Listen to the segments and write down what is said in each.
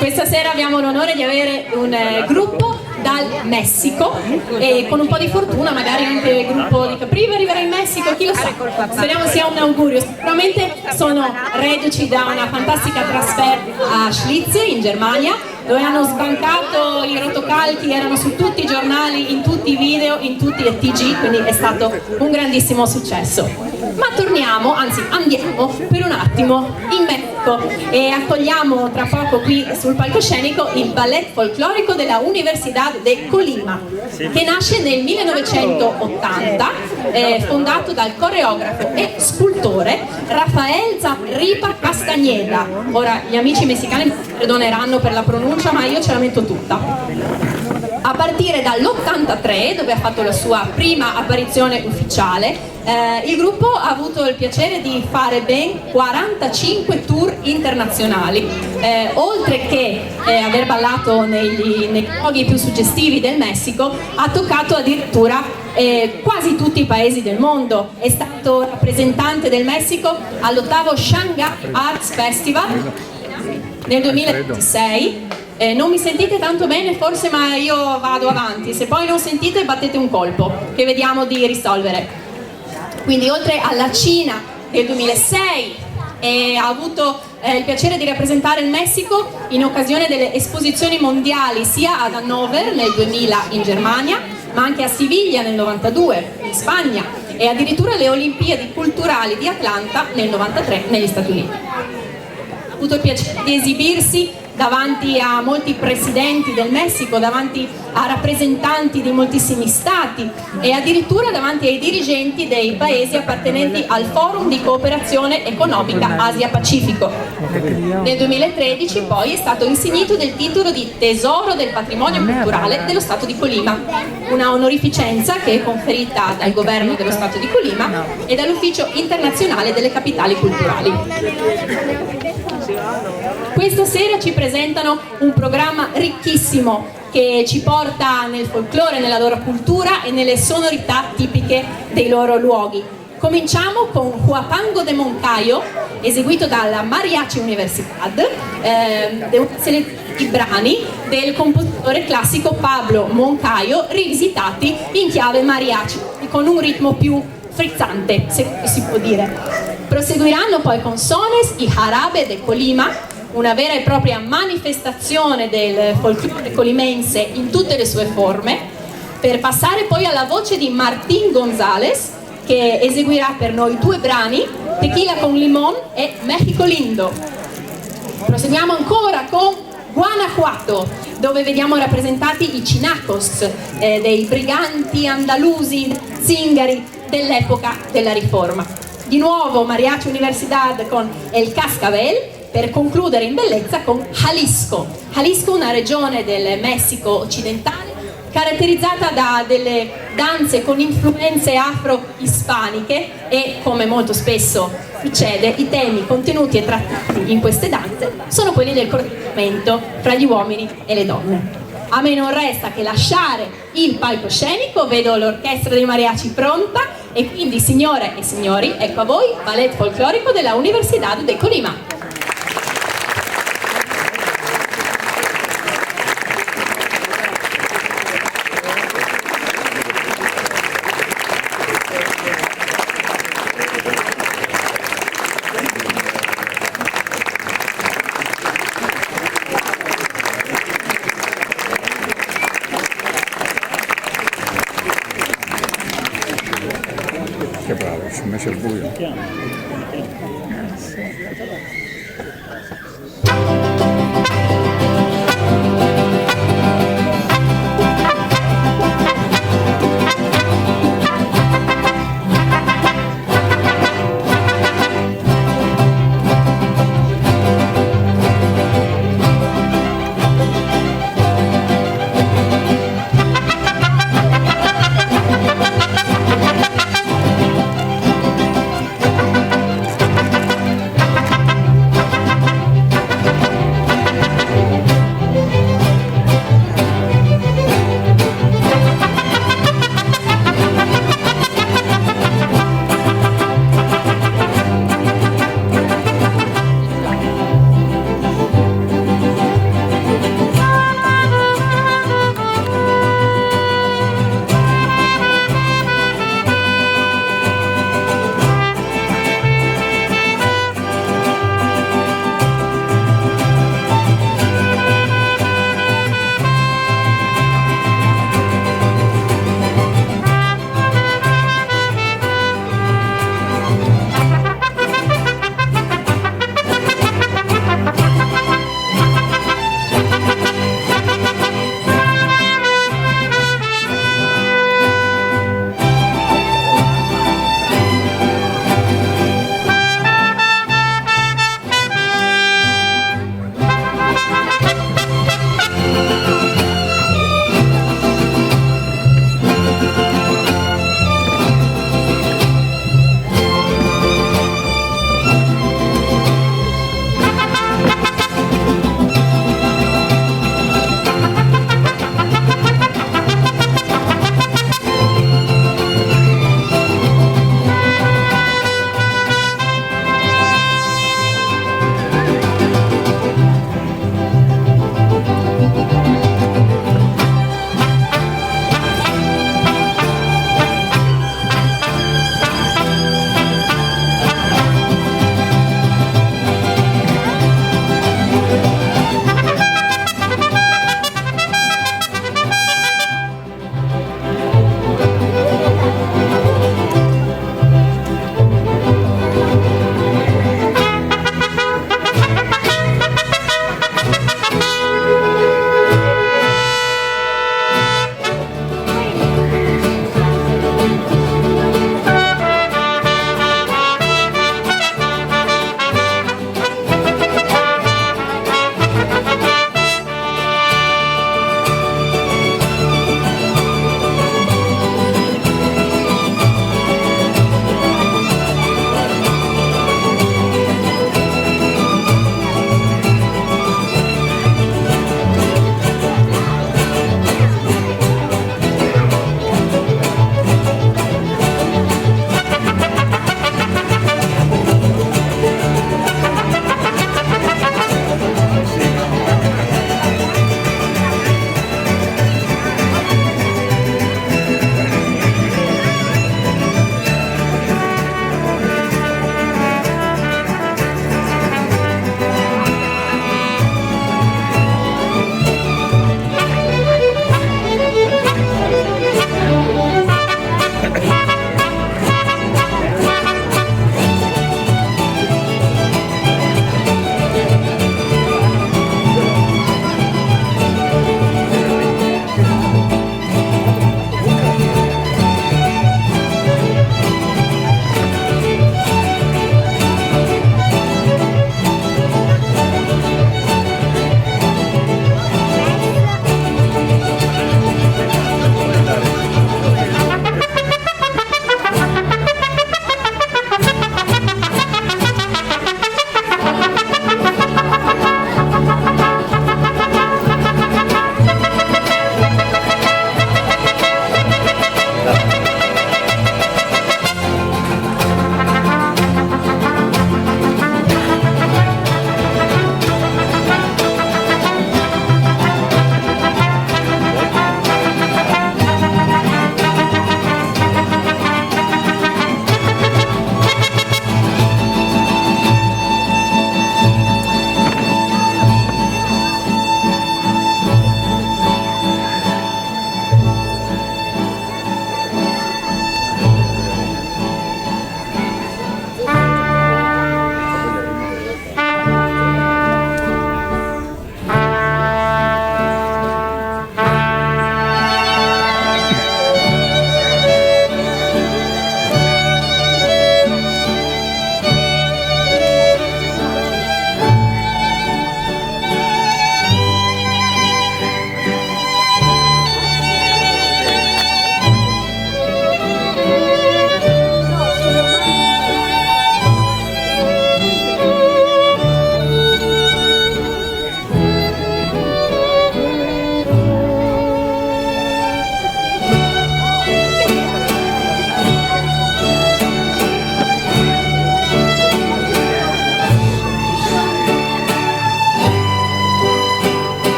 Questa sera abbiamo l'onore di avere un gruppo dal Messico e con un po' di fortuna magari anche il gruppo di Caprivi arriverà in Messico, chi lo sa, speriamo sia un augurio. Sicuramente sono reduci da una fantastica trasferta a Schlitz in Germania, dove hanno sbancato i rotocalchi, erano su tutti i giornali, in tutti i video, in tutti i TG, quindi è stato un grandissimo successo. Ma torniamo, anzi andiamo per un attimo in Messico e accogliamo tra poco qui sul palcoscenico il ballet folclorico della Universidad de Colima, che nasce nel 1980, fondato dal coreografo e scultore Rafael Zapripa Castañeda. Ora gli amici messicani mi perdoneranno per la pronuncia, ma io ce la metto tutta. A partire dall'83, dove ha fatto la sua prima apparizione ufficiale, il gruppo ha avuto il piacere di fare ben 45 tour internazionali, oltre che aver ballato nei luoghi più suggestivi del Messico, ha toccato addirittura quasi tutti i paesi del mondo. È stato rappresentante del Messico all'8º Shanghai Arts Festival nel 2026. Non mi sentite tanto bene forse, ma io vado avanti, se poi non sentite battete un colpo che vediamo di risolvere. Quindi oltre alla Cina del 2006 ha avuto il piacere di rappresentare il Messico in occasione delle esposizioni mondiali sia ad Hannover nel 2000 in Germania, ma anche a Siviglia nel 92 in Spagna e addirittura alle Olimpiadi culturali di Atlanta nel 93 negli Stati Uniti. Ha avuto il piacere di esibirsi davanti a molti presidenti del Messico, davanti a rappresentanti di moltissimi stati e addirittura davanti ai dirigenti dei paesi appartenenti al Forum di Cooperazione Economica Asia-Pacifico. Nel 2013 poi è stato insignito del titolo di Tesoro del Patrimonio Culturale dello Stato di Colima, una onorificenza che è conferita dal governo dello Stato di Colima e dall'Ufficio Internazionale delle Capitali Culturali. Questa sera ci presentano un programma ricchissimo che ci porta nel folklore, nella loro cultura e nelle sonorità tipiche dei loro luoghi. Cominciamo con Huapango de Moncayo, eseguito dalla Mariachi Universidad, una selezione di brani del compositore classico Pablo Moncayo rivisitati in chiave mariachi, con un ritmo più frizzante, se si può dire. Proseguiranno poi con Sones y Jarabe de Colima, una vera e propria manifestazione del folklore colimense in tutte le sue forme, per passare poi alla voce di Martín González, che eseguirà per noi due brani, Tequila con Limón e México Lindo. Proseguiamo ancora con Guanajuato, dove vediamo rappresentati i chinacos, dei briganti andalusi, zingari dell'epoca della Riforma. Di nuovo Mariachi Universidad con El Cascabel, per concludere in bellezza con Jalisco. Jalisco, una regione del Messico occidentale caratterizzata da delle danze con influenze afro-ispaniche e, come molto spesso succede, i temi contenuti e trattati in queste danze sono quelli del corteggiamento fra gli uomini e le donne. A me non resta che lasciare il palcoscenico, vedo l'orchestra dei mariachi pronta e quindi, signore e signori, ecco a voi ballet folclorico della Universidad de Colima. Che bravo, ci ho messo il buio.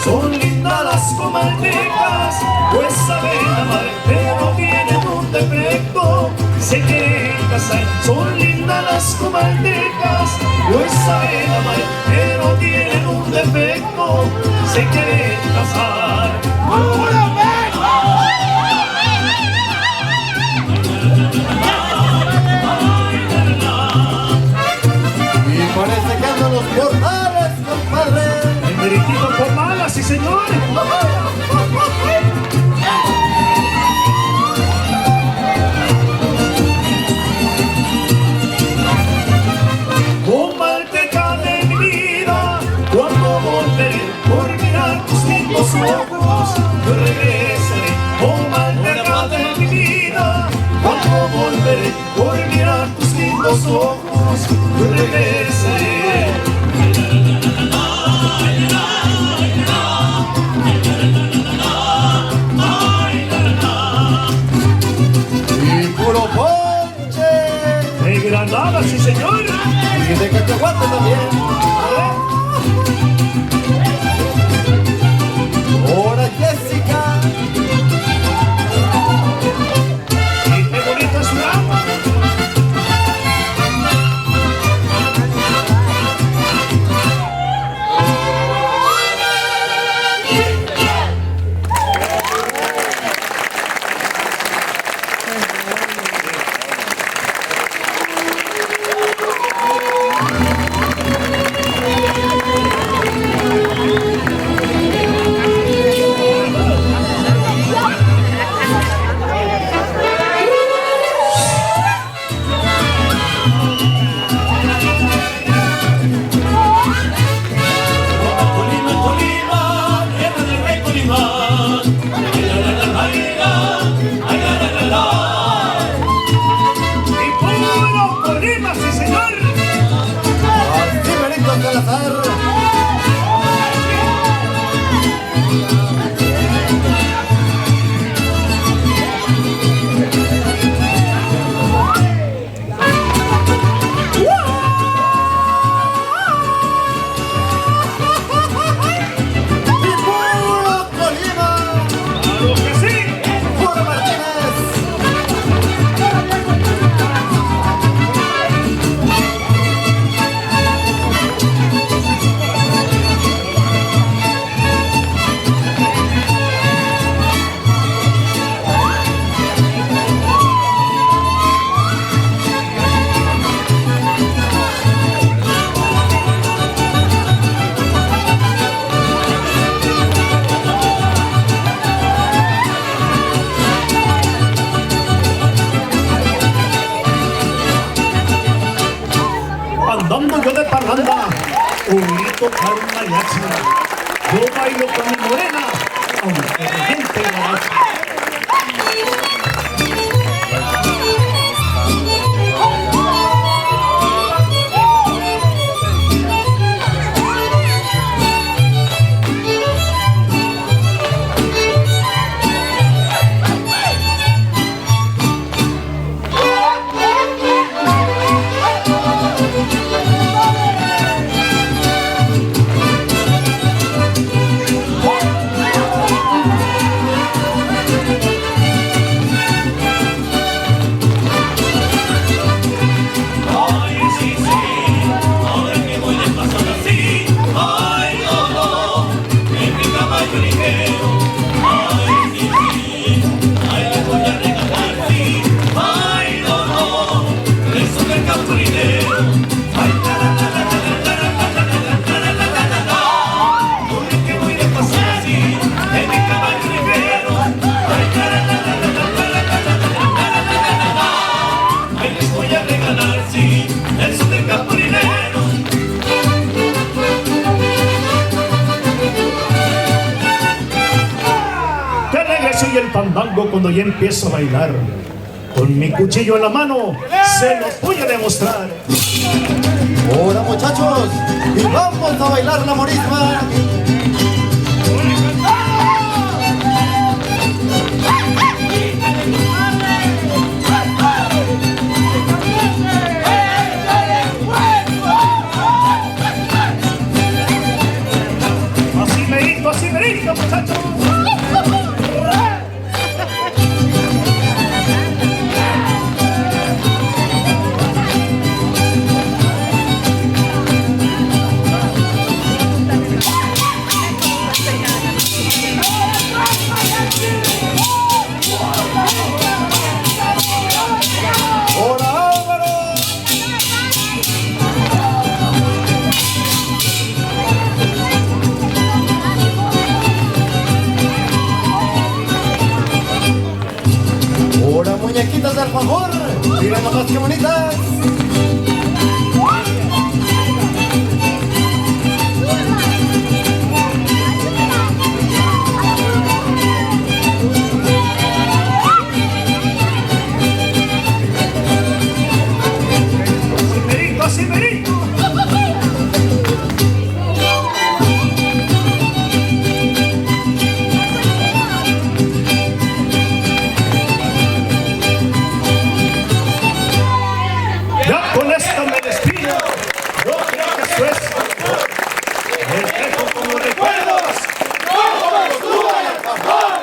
Son lindas las comaltecas, pues saben amar, pero tienen un defecto, se quieren casar. Son lindas las comaltecas, pues saben amar, pero tienen un defecto, se quieren casar. Y parece que andan los portales, compadre. El meritito con malas, sí señor. Comalteca de mi vida, cuando volveré por mirar tus lindos ojos, yo regresaré. Comalteca de mi vida, cuando volveré por mirar tus lindos ojos, yo regresaré. Y puro ponche. De Granada, sí señor. Y de cacahuate también. Ahora Jessica. Y qué bonita es su dama. Andando yo de parranda, oí tocar un mariachi. Yo bailo con mi morena, aunque la gente lo hace. Y el fandango cuando ya empiezo a bailar, con mi cuchillo en la mano, se los voy a demostrar. Ahora muchachos, y vamos a bailar la morisma. favor. Miren nomás qué bonitas. Así merito. Ya con esta me despido. Yo creo que eso es. Me dejo como recuerdos. ¡Como los tuvo en el cajón!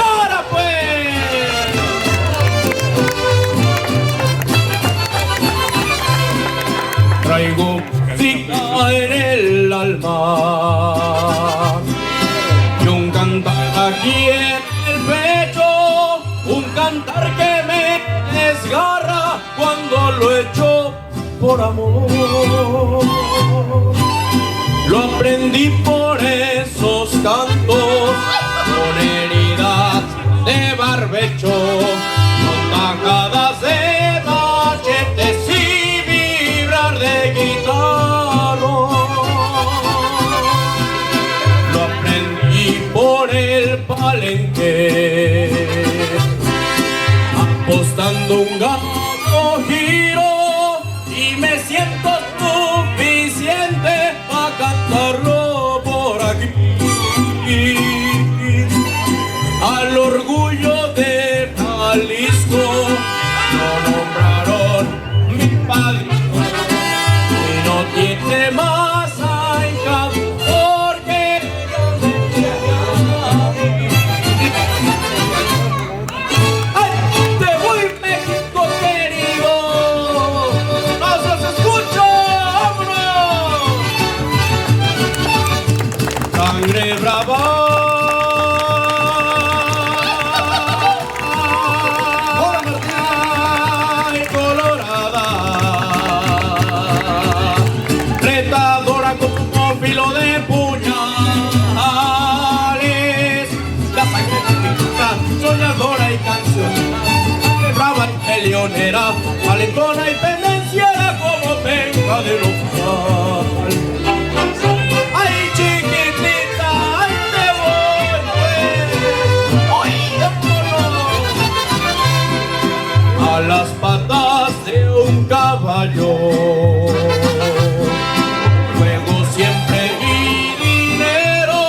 ¡Ahora pues! Traigo música en el alma y un cantar aquí en el pecho, un cantar que me desgarra cuando lo echo por amor. Lo aprendí por esos cantos, con heridas de barbecho, con tajadas de machetes y vibrar de guitarra. Lo aprendí por el palenque, apostando un gato giro, y me siento suficiente para cantarlo por aquí. Al orgullo de Jalisco lo nombraron mi padrino y no tiene más ahijado porque ¡ay! ¡Te voy, México querido! ¡No se escucha! ¡Vámonos! ¡Sangre brava! Filo de puñales, la sangre pinta, soñadora y cancionera, brava y peleonera, valentona y pendenciera como penca de local. Ay, chiquitita, ay, te voy, vámonos a las patas de un caballo. Siempre vi dinero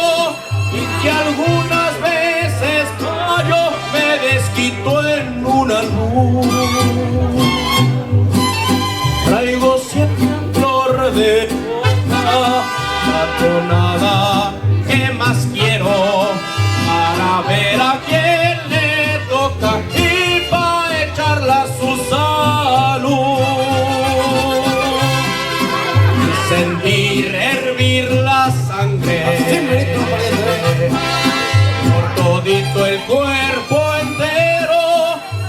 y que algunas veces yo me desquito en una luz. Traigo siempre flor de boca, la tonada que más quiero para ver a quién le toca y para echarla a su salud. Y sentir hervir la sangre por todito el cuerpo entero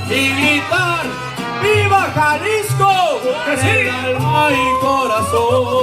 y gritar ¡viva Jalisco! ¡Que sí! En alma y corazón.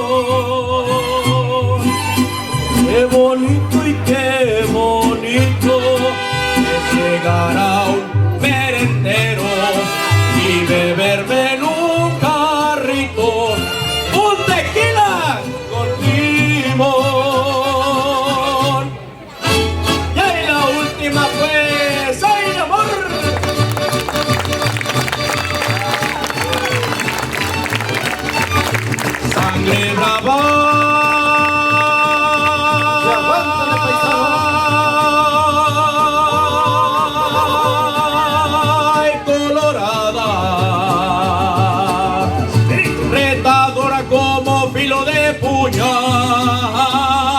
puñales.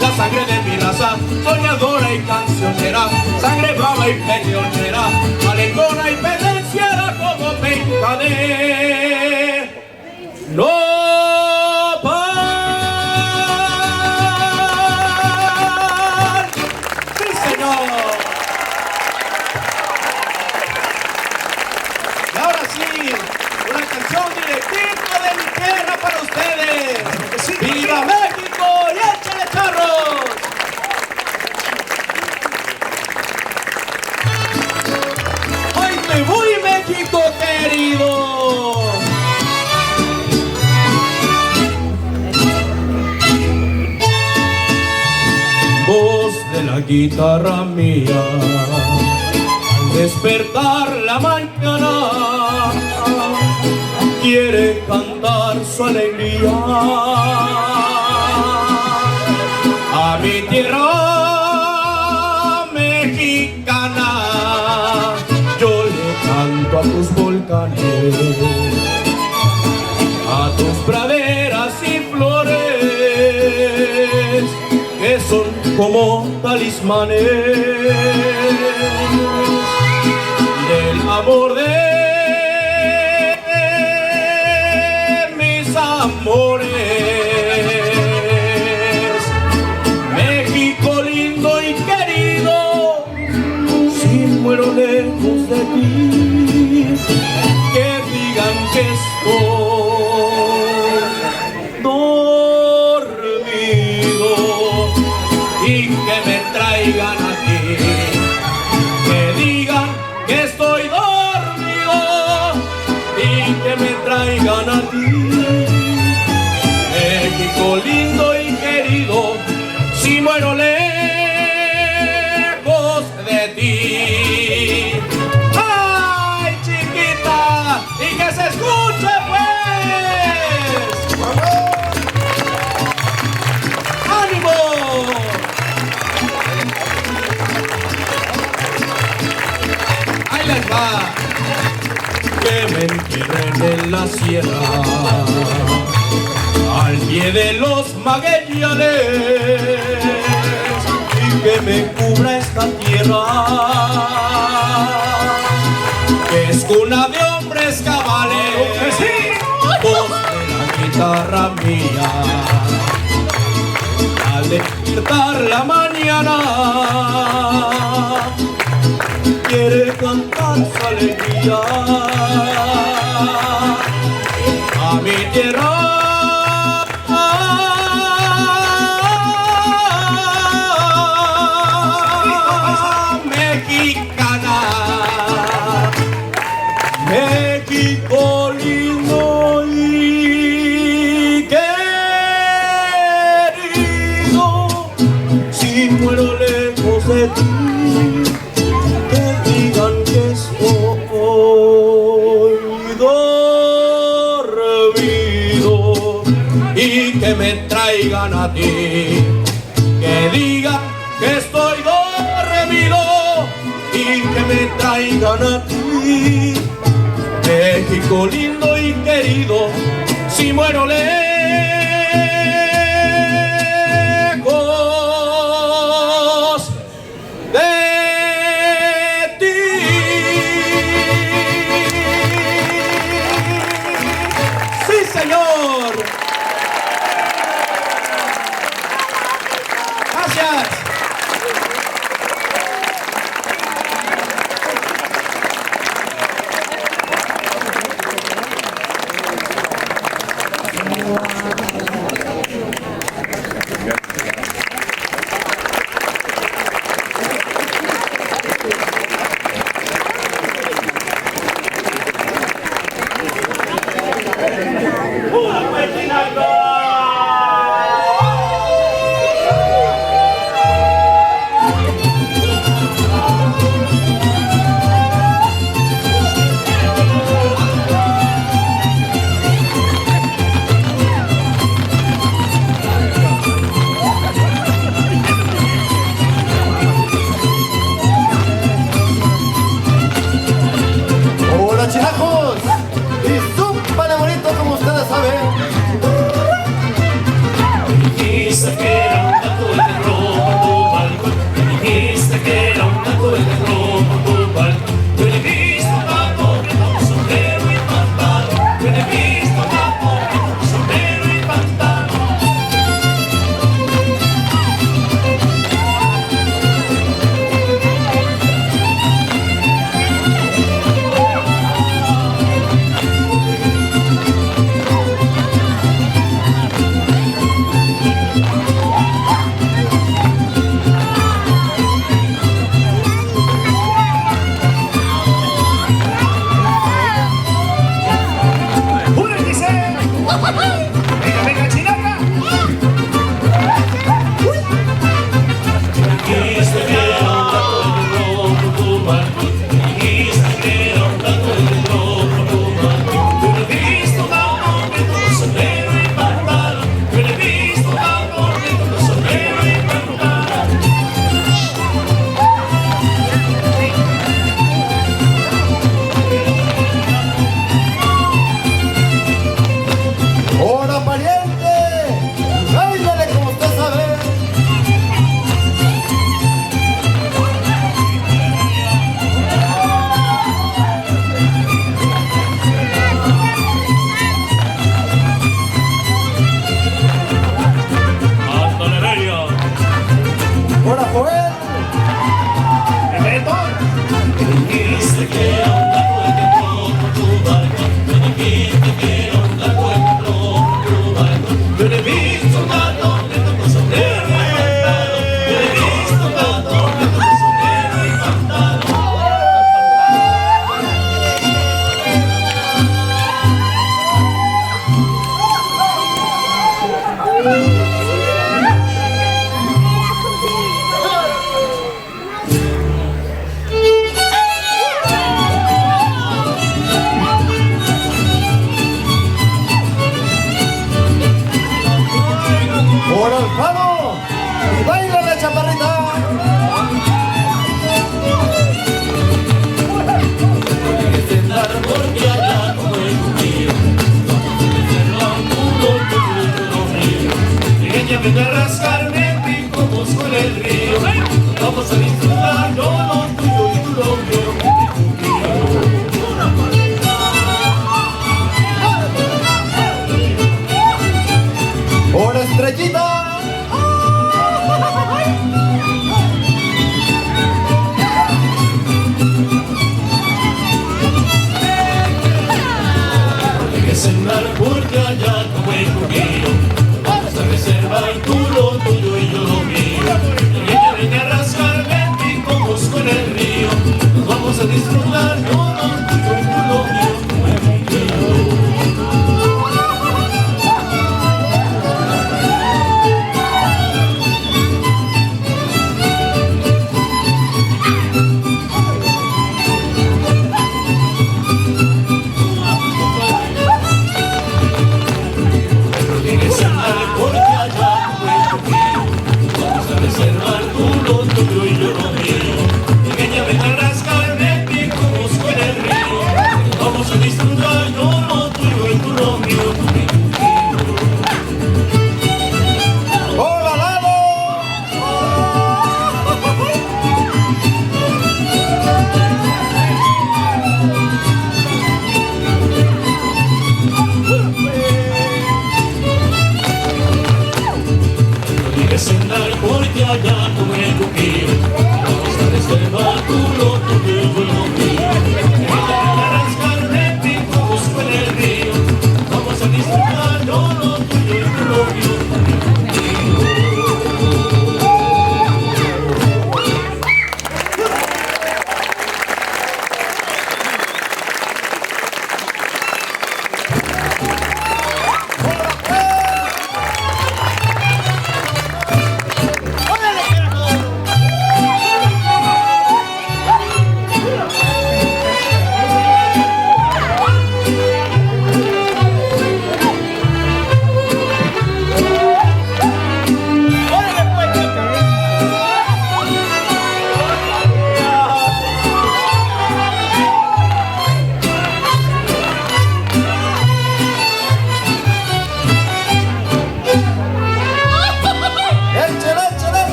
La sangre de mi raza, soñadora y cancionera, sangre brava y peleonera, alengona y pendenciera como penca de nopal. ¡Sí, señor! Y ahora sí, una canción directita de mi tierra para ustedes. ¡Viva México y échale charros! ¡Ay, me voy, México querido! Voz de la guitarra mía, al despertar la mañana, quiere cantar su alegría a mi tierra mexicana. Yo le canto a tus volcanes, a tus praderas y flores, que son como talismanes del amor de amores. México lindo y querido, si muero lejos de ti, que digan que estoy dormido y que me traigan a ti, que digan que estoy dormido y que me traigan a ti. México lindo y querido, si muero lejos de ti. ¡Ay, chiquita! ¡Y que se escuche, pues! ¡Ánimo! ¡Ahí les va! Que me entierren en la sierra, al pie de los Magallanes, y que me cubra esta tierra, que es cuna de hombres cabales. Voz de la guitarra mía, al despertar la mañana, quiere cantar su alegría a mi tierra mexicana. México lindo y querido, si muero lejos de ti, que digan que estoy dormido y que me traigan a ti, que digan que estoy dormido y que me traigan a ti. México lindo y querido, si muero lejos de ti. ¡Sí, señor! Gracias. Por Alfaro, y baila la chaparrita. Porque allá como el cuquillo, ella venga a rascarme picos con el río. Vamos a disfrutar, yo lo tuyo y tú lo mío. Por Estrellita. Cenar porque allá como el cuquillo, vamos a reservar tú lo tuyo y yo lo mío. Y ella venga a rascarme picos con el río. Nos vamos a disfrutar, yo lo tuyo y tú lo mío. Porque allá como el cuquillo, vamos a reservar tú lo tuyo y yo lo mío. Y ella venga a rascarme picos con el río. Vamos a disfrutar, yo lo tuyo y tú lo mío. Hola, Lalo. Cenar porque allá como el cuquillo, vamos a reservar tú lo tuyo y yo lo mío. Ella venga a rascarme picos con el río. Vamos a disfrutar, yo lo tuyo y tú lo mío.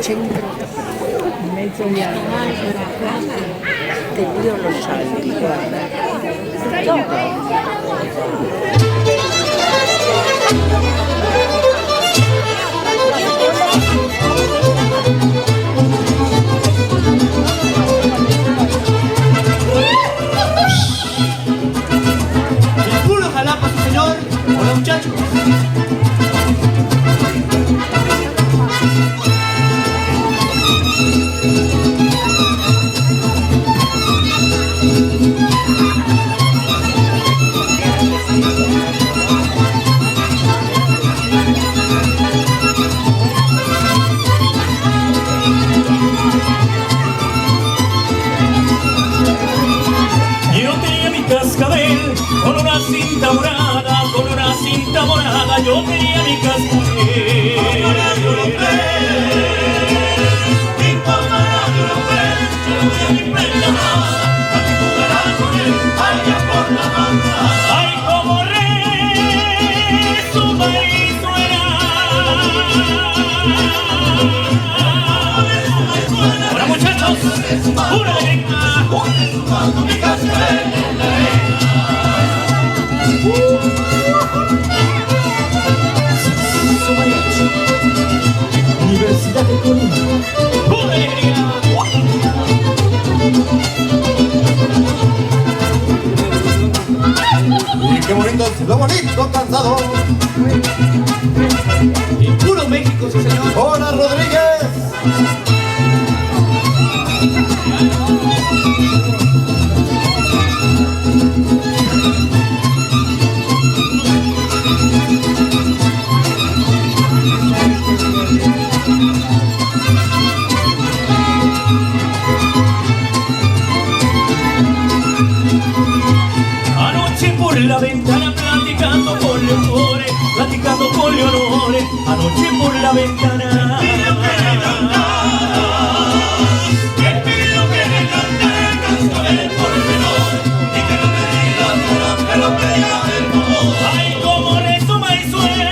centro, in mezzo agli alberi, che Dio lo salvi, guarda. El puro Jalapa, sí señor. Hola muchachos. Yo tenía mi cascabel con una cinta morada, yo tenía mi cascabel. Ay, como rezuma y suena. Hola muchachos, una alegría. Universidad de Colima. Una alegría. Y qué bonito, lo bonito cantado. El puro México, sí señor. Hola Rodríguez. Anoche por la ventana platicando con Leonore, anoche por la ventana. Ay, como rezuma y suena.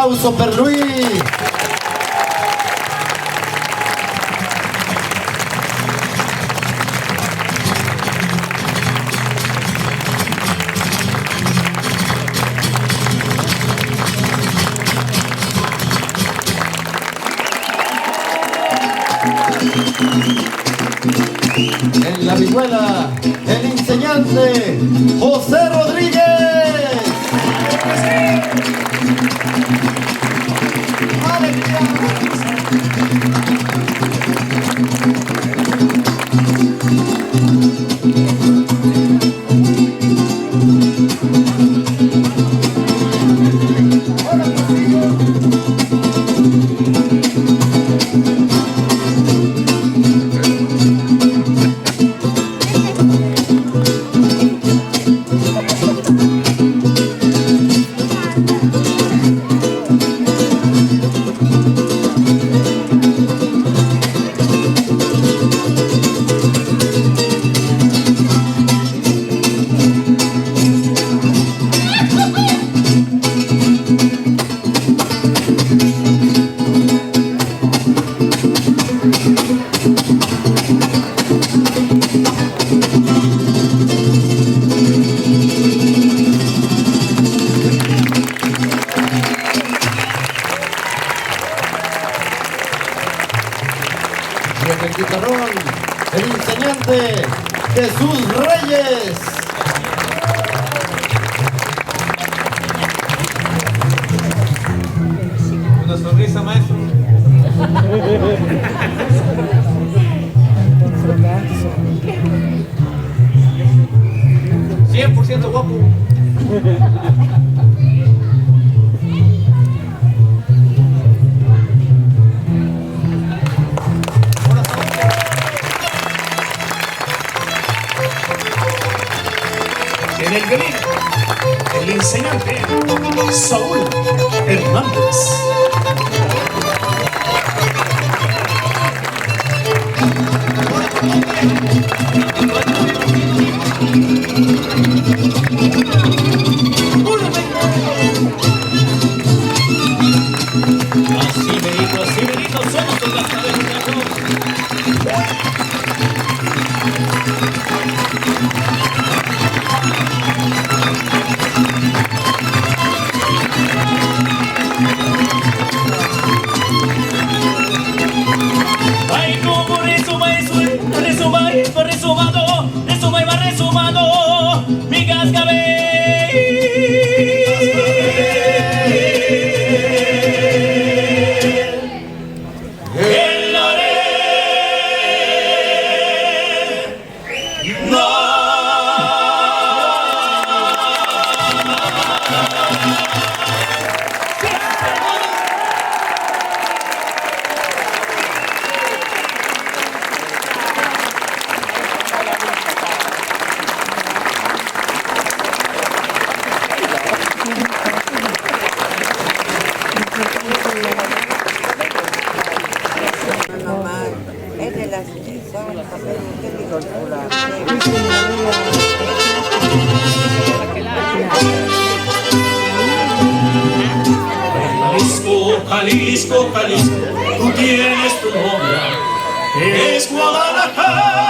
applauso per lui. En la vihuela, el inseñante José Rodríguez. El guitarrón, el enseñante Jesús Reyes. Una sonrisa, maestro. 100% guapo. En el violín, el enseñante Saúl Hernández. Así merito, somos los gastadores, muchachos. Ay, como resuma eso, resuma y va resumando, resuma y va resumando, mi cascabel. En la Es de las son los papeles técnicos por la Jalisco, Jalisco, Jalisco, tú tienes tu novia, es Guadalajara.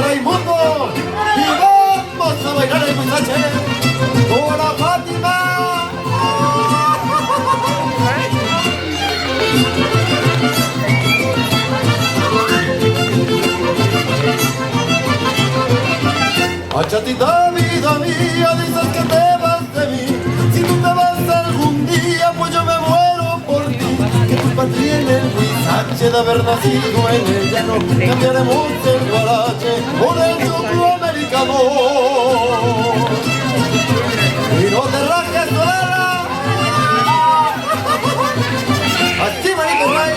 Raimundo y vamos a bailar el muchacho. ¡Hola, Fátima! Achatita, vida mía, dices que te vas de mí. Si tú te vas algún día, pues yo me muero por ti. Que tu patria en el Huizache de haber nacido en el llano, cambiaremos el guarache por el choclo americano. Y no te rajes, Solana. Así, manito, rey.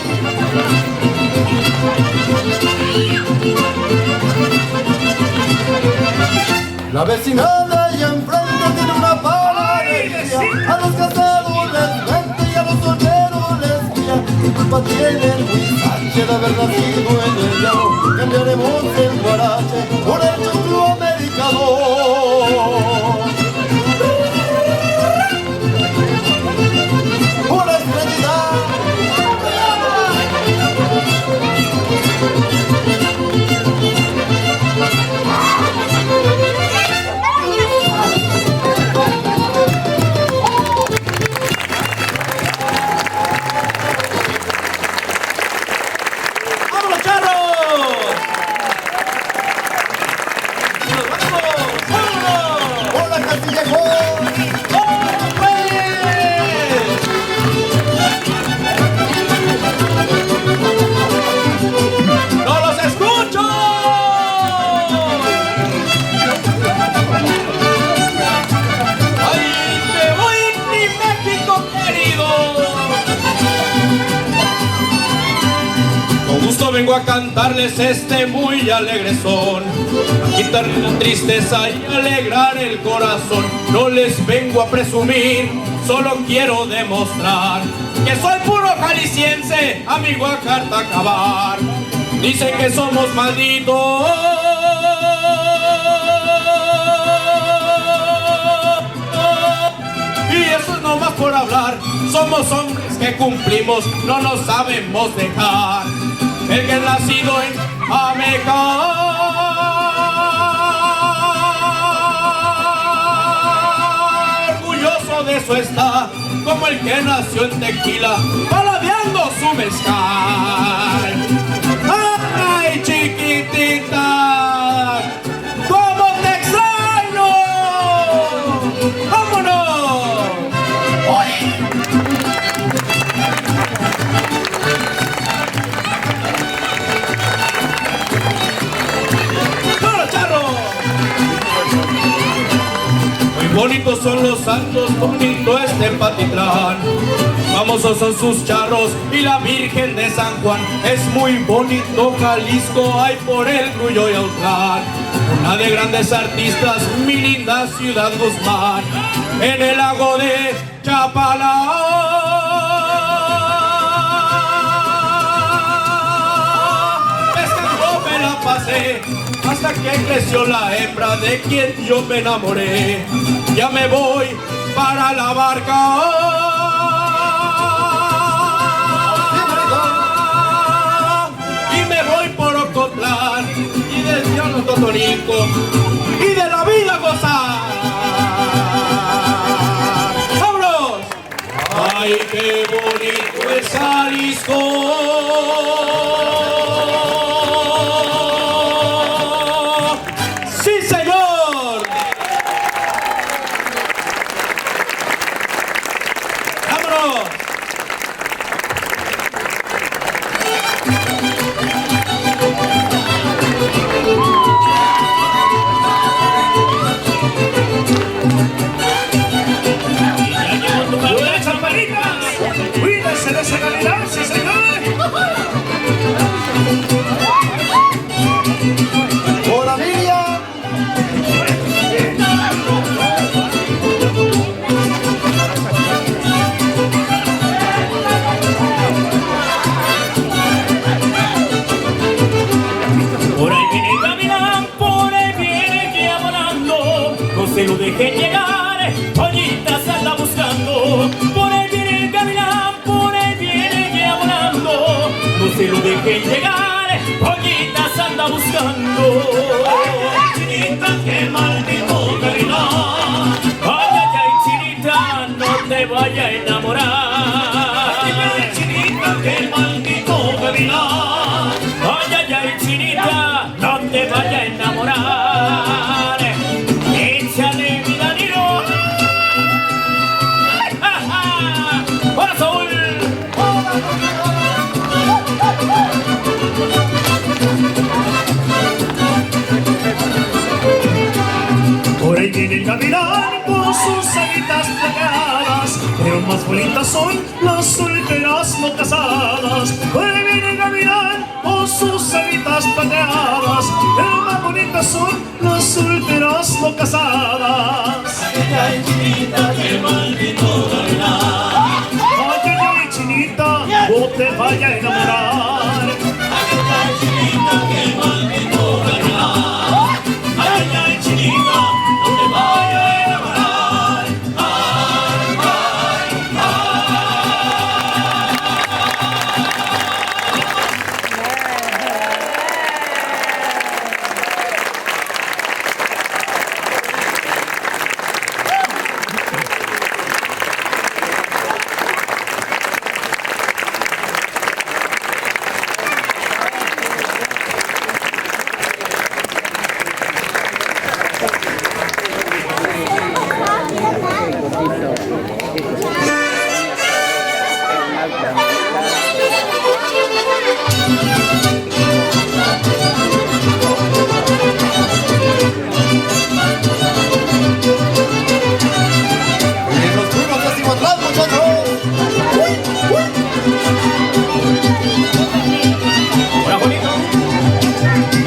La vecina de allá enfrente tiene una panadería. A los casados les vende y a los solteros les guía. Y culpa tiene el Huizache de haber nacido en el llano. Cambiaremos el guarache por el choclo americano. ¡Por estrellita! Vengo a cantarles este muy alegre son, a quitarle la tristeza y alegrar el corazón. No les vengo a presumir, solo quiero demostrar que soy puro jalisciense, amigo a carta acabar. Dicen que somos malditos, y eso es nomás por hablar. Somos hombres que cumplimos, no nos sabemos dejar. El que es nacido en Ameca, orgulloso de eso está, como el que nació en Tequila, paladeando su mezcal. ¡Ay, chiquitita! ¡Cómo te extraño! ¡Vámonos! ¡Oye! Bonitos son los santos, bonito es Tepatitlán. Famosos son sus charros y la Virgen de San Juan. Es muy bonito Jalisco, hay por el Grullo y Autlán. Una de grandes artistas, mi linda ciudad Guzmán. En el lago de Chapala, pescando me la pasé hasta que creció la hembra de quien yo me enamoré. Ya me voy para la barca y me voy por Ocotlán y desde Totonilco y de la vida gozar. ¡Vámonos! ¡Ay, qué bonito es Jalisco! ¡Cuídense de esa Navidad, sí señor! viene el gavilán con sus alitas plateadas, pero más bonitas son las solteras no casadas. Ahí viene el gavilán con sus alitas plateadas, pero más bonitas son las solteras no casadas. Ay, chinita, qué maldito gavilán. Ay, ay, chinita, no te vaya a enamorar. Ay, chinita, qué maldito gavilán. Ay, ay, chinita, no te vaya a enamorar. Ay, ay, Y los primos decimos atrás, muchachos. Hola, bonito.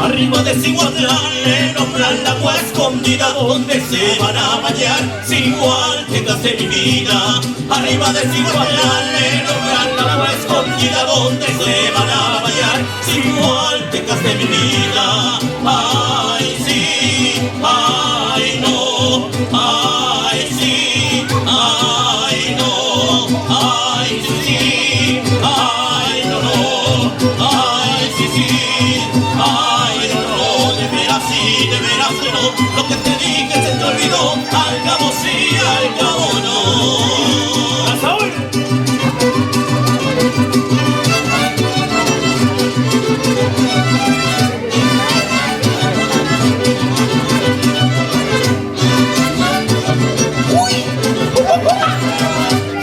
Arriba de Cihuatlán le nombran la agua escondida donde se van a bañar, si igual quédate mi vida. Arriba de Cihuatlán le nombran la agua escondida donde se van a bañar, si igual quédate mi vida. Ay, sí, ay, no, ay, sí, ay, no, ay, sí, ay, no, no, ay, sí, sí, ay, no, no, de veras sí, de veras que no, lo que te dije se te olvidó, al cabo sí, al cabo no. ¡Hasta hoy!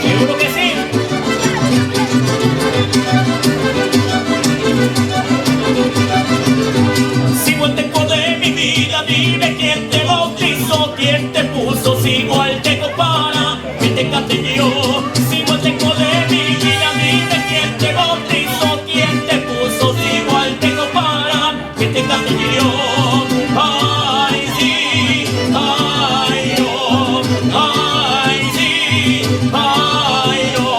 Seguro que sí. Cigualteco de mi vida, dime quién te bautizó, quién te puso cigualteco para que te cante yo. Cigualteco de mi vida, dime quién te bautizó, quién te puso cigualteco para que te cante yo. Ay, sí, ay, no, ay, sí, ay, no,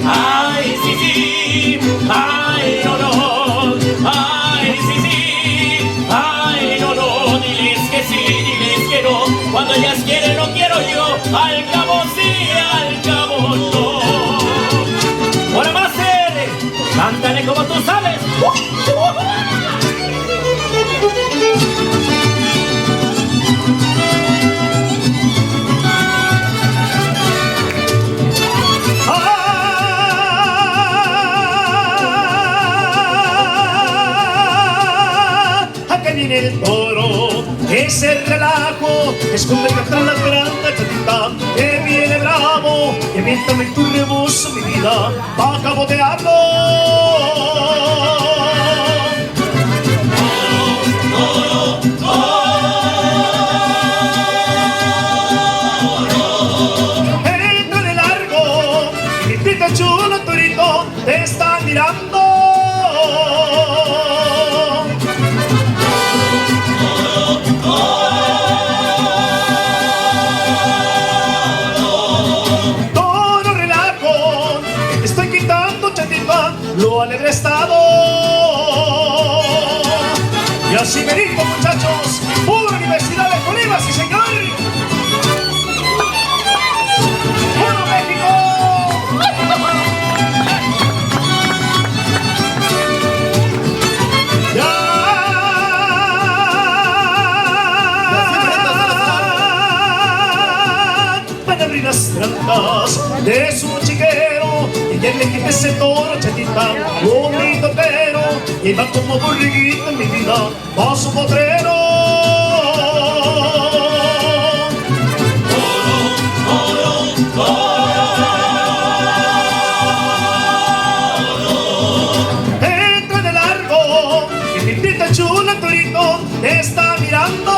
ay, sí, sí, ay, no, no, ay, sí, sí, ay, no, no, diles que sí, diles que no, cuando ellas quieren no quiero yo, al cabo sí, al cabo no. Ahora más, cántale como tú sabes. Acá viene el toro, ese relajo, esconde que atrás la grande chatita, que viene bravo, que mientras me tu rebozo mi vida, va a cabotearlo. Entra de largo, y mi pita chulo torito, te está mirando. Toro relajo, que te estoy quitando chatita, lo alegre estado. Y así me dijo, muchachos, pura Universidad de Colima, sí señor. ¡Puro México! Van a abrir las trampas de su chiquero y ya le quité ese toro chatita, bonito pero y va como borriguito en mi vida, va su potrero. Entra de largo y mi pita chula torito te está mirando.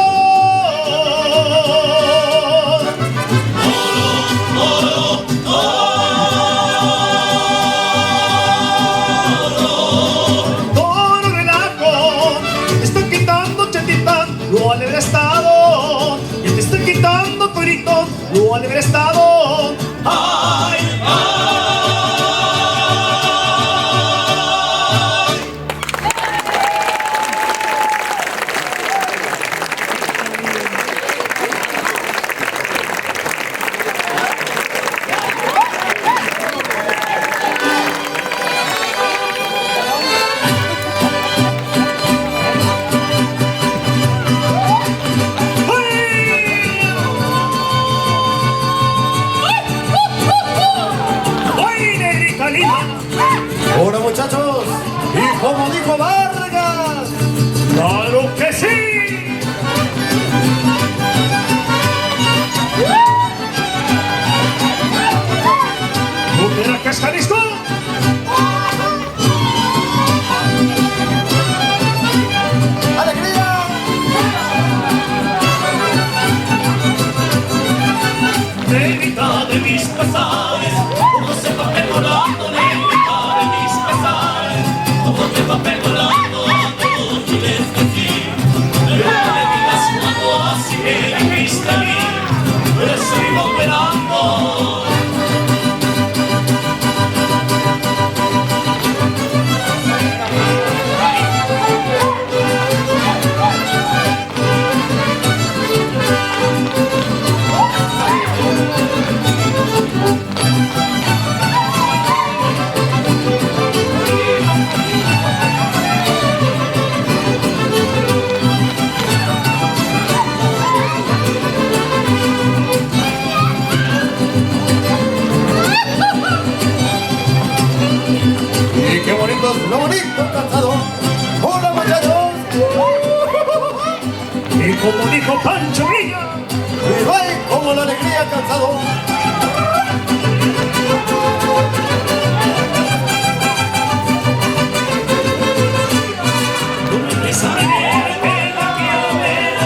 lo han de haber estado. Yo te estoy quitando tu grito, lo han de haber estado. Ay, ay. Ahora muchachos, y como dijo Vargas, ¡claro que sí! ¡Mira que es Jalisco! ¡alegría! De mitad de mis pasajes, como se va perdonando de mitad de mis pasajes, como se va perdonando a todos y les decir, pero no le digas cuando así me dijiste a mí, por eso vivo esperando. Y qué bonito, lo bonito cantado. ¡Hola muchachos! Y como dijo Pancho Villa, Y no hay como la alegría cansado. esa manera que la quiero ver,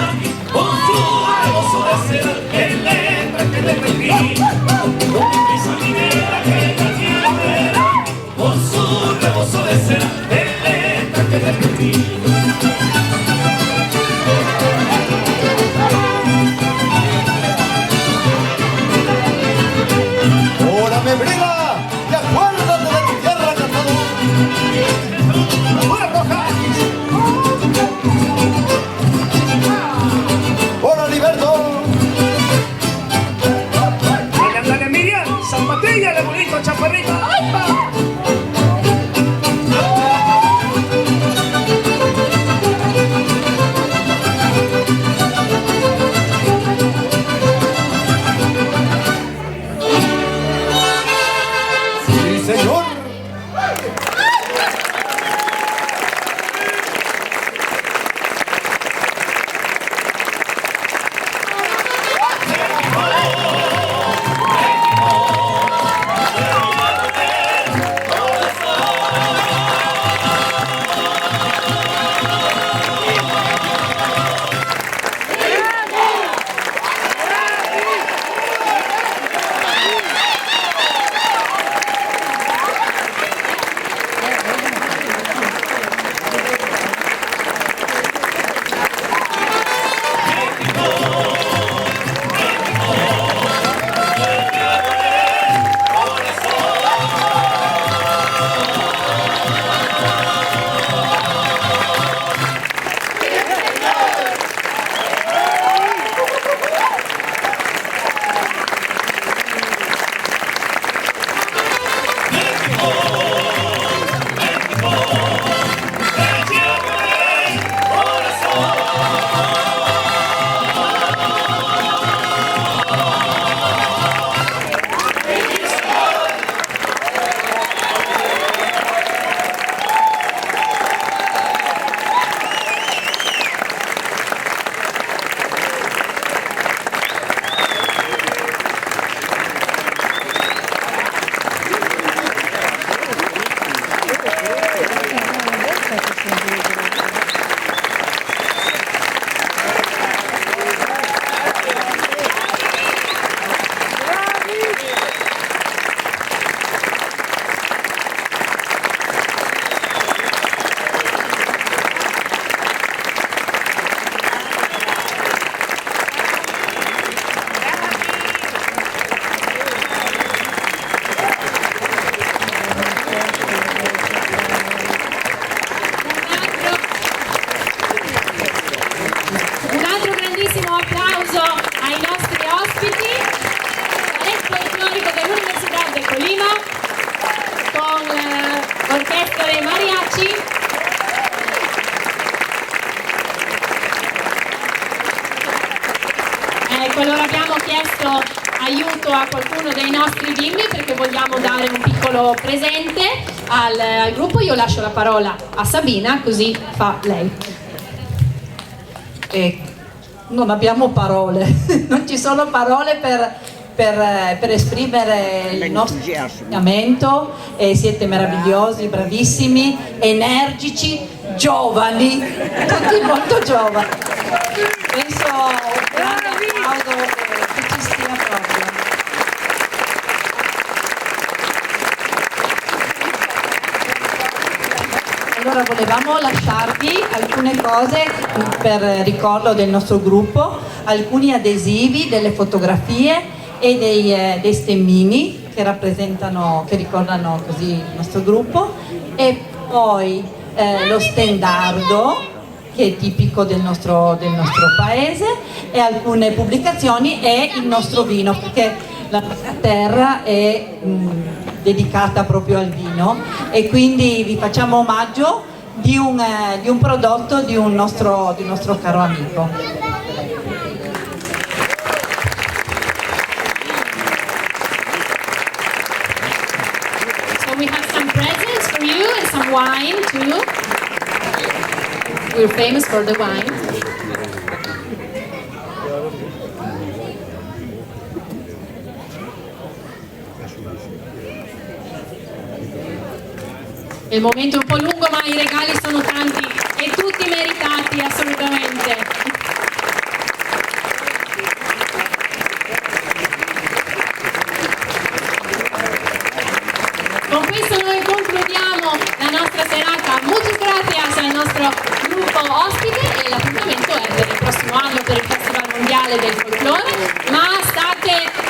con su rebozo de seda, el letra que le pedí. Esa manera que la quiero ver, con su rebozo de seda, el letra que le pedí. chiesto aiuto a qualcuno dei nostri bimbi perché vogliamo dare un piccolo presente al gruppo. Io lascio la parola a Sabina, così fa lei. Non abbiamo parole, non ci sono parole per esprimere il nostro entusiasmo. Siete meravigliosi, bravissimi, energici, giovani, tutti molto giovani. Penso un grande applauso che ci stia proprio. Allora volevamo lasciarvi alcune cose per ricordo del nostro gruppo, alcuni adesivi, delle fotografie e dei stemmini che rappresentano, che ricordano così il nostro gruppo, e poi lo stendardo che è tipico del nostro paese, e alcune pubblicazioni e il nostro vino, perché la nostra terra è dedicata proprio al vino, e quindi vi facciamo omaggio di un prodotto di un nostro caro amico. So we have some presents for you and some wine too. We're famous for the wine. È il momento un po' lungo, ma i regali sono tanti e tutti meritati, assolutamente. Con questo noi concludiamo la nostra serata. Muchas gracias al nostro gruppo ospite, e l'appuntamento è per il prossimo anno per il Festival Mondiale del Folklore, ma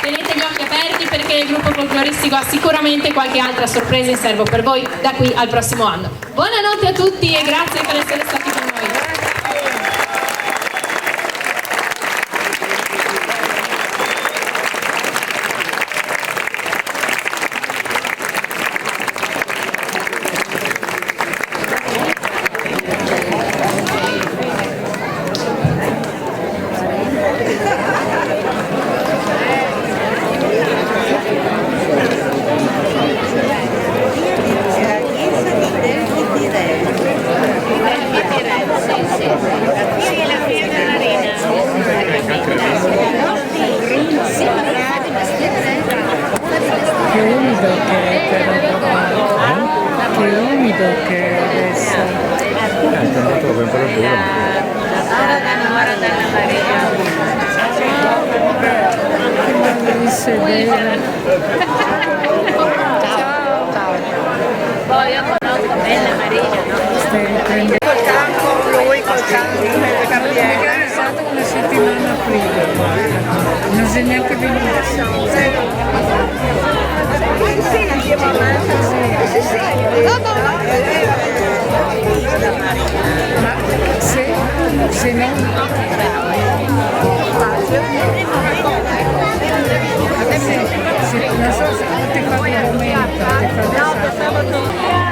tenete gli occhi aperti perché il gruppo folcloristico ha sicuramente qualche altra sorpresa in serbo per voi da qui al prossimo anno. Buonanotte a tutti e grazie per essere stati con noi. Poi io conosco bella Marina, no? Col campo, lui col campo, nelle campiere. È stato una settimana prima, non sei neanche venuto. Sì, andiamo avanti. Sì. Ma se no... Non so se ti fa un momento. No, per sabato.